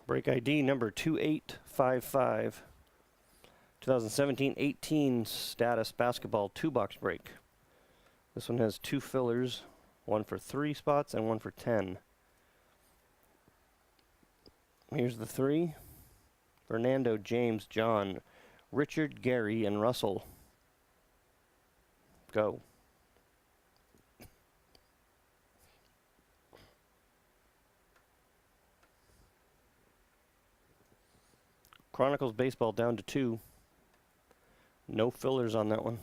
Break ID number 2855. 2017-18 status basketball 2-box break. This one has 2 fillers, one for 3 spots and one for 10. Here's the 3. Fernando, James, John, Richard, Gary, and Russell. Go. Chronicles baseball down to 2. No fillers on that one.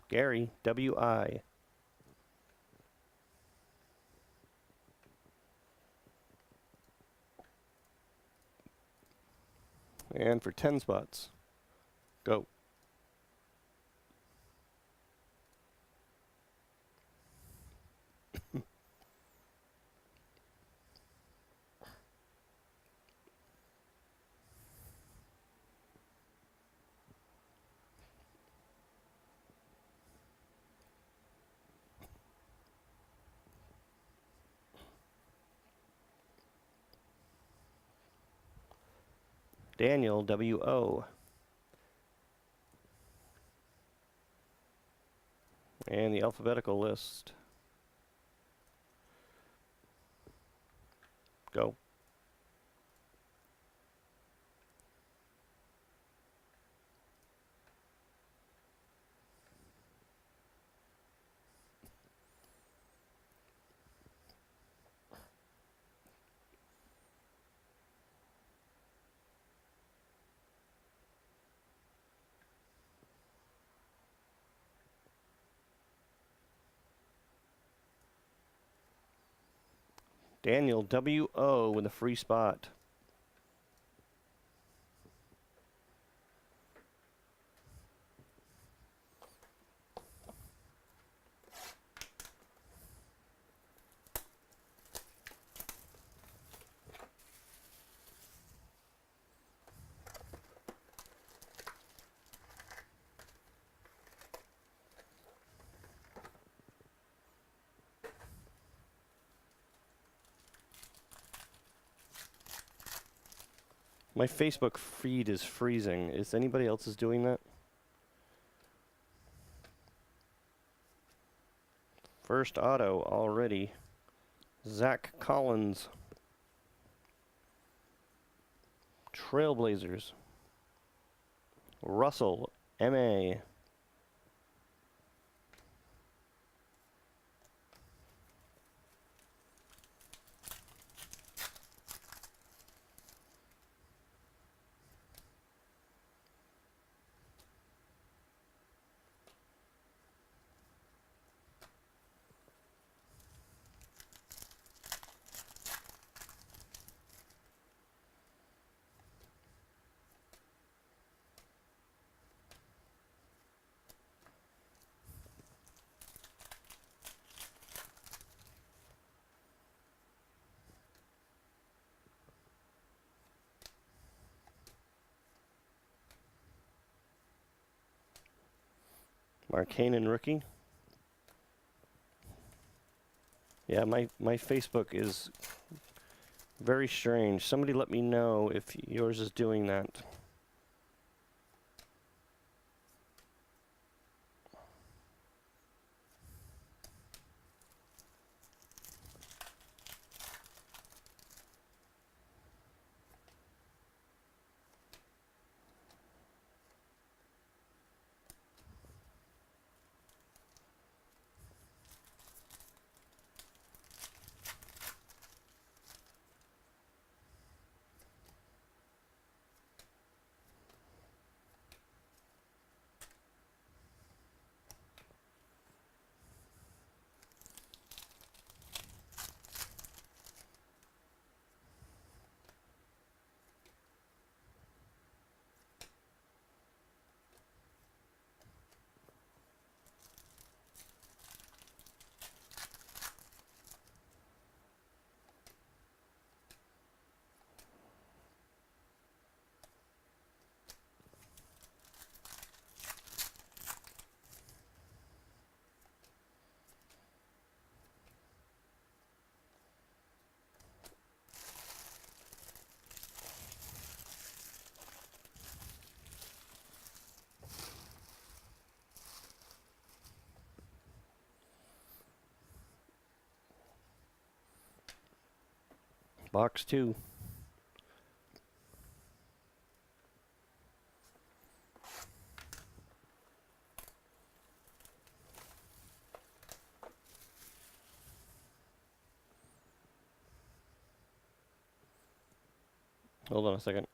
Gary, W-I. And for 10 spots, go. Daniel, W-O. And the alphabetical list. Go. Daniel, W-O, with a free spot. My Facebook feed is freezing. Is anybody else doing that? First auto already. Zach Collins. Trailblazers. Russell, M.A. Markkanen rookie. Yeah, my Facebook is very strange. Somebody let me know if yours is doing that. Box 2. Hold on a second.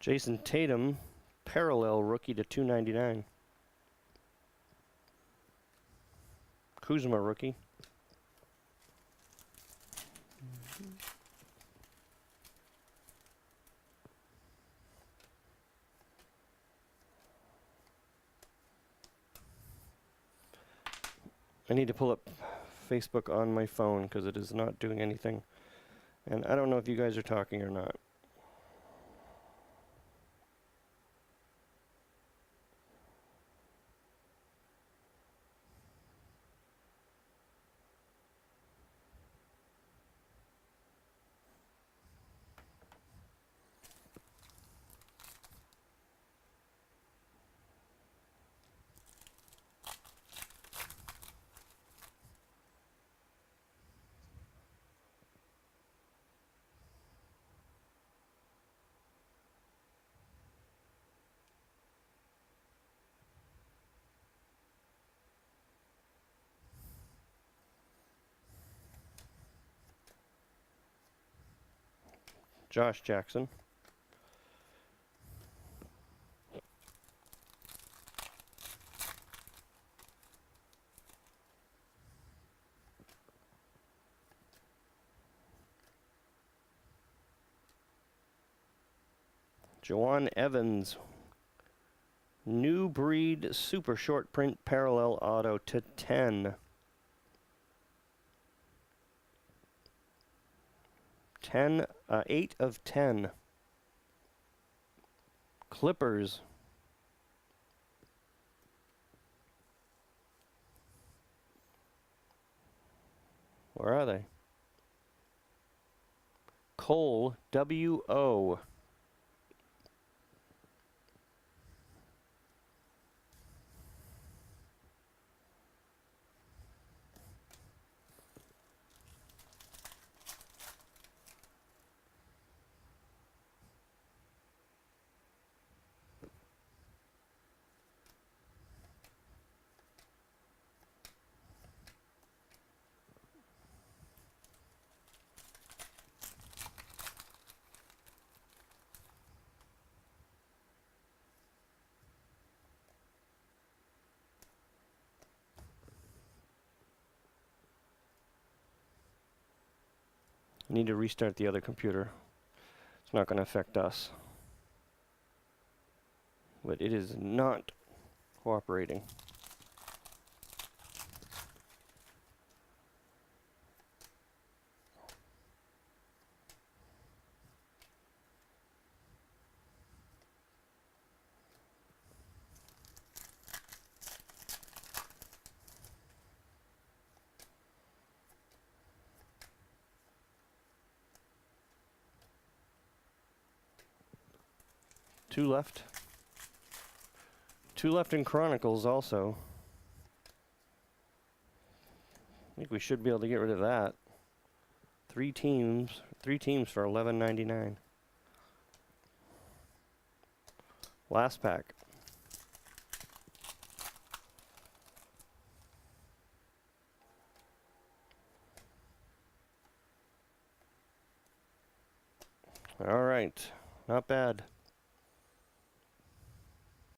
Jason Tatum, parallel rookie to 299. Kuzma rookie. I need to pull up Facebook on my phone because it is not doing anything. And I don't know if you guys are talking or not. Josh Jackson. Juwan Evans. New breed super short print parallel auto to 10. 8 of 10. Clippers. Where are they? Cole, W.O. I need to restart the other computer. It's not going to affect us. But it is not cooperating. Two left. Two left in Chronicles also. I think we should be able to get rid of that. Three teams for $11.99. Last pack. All right, not bad.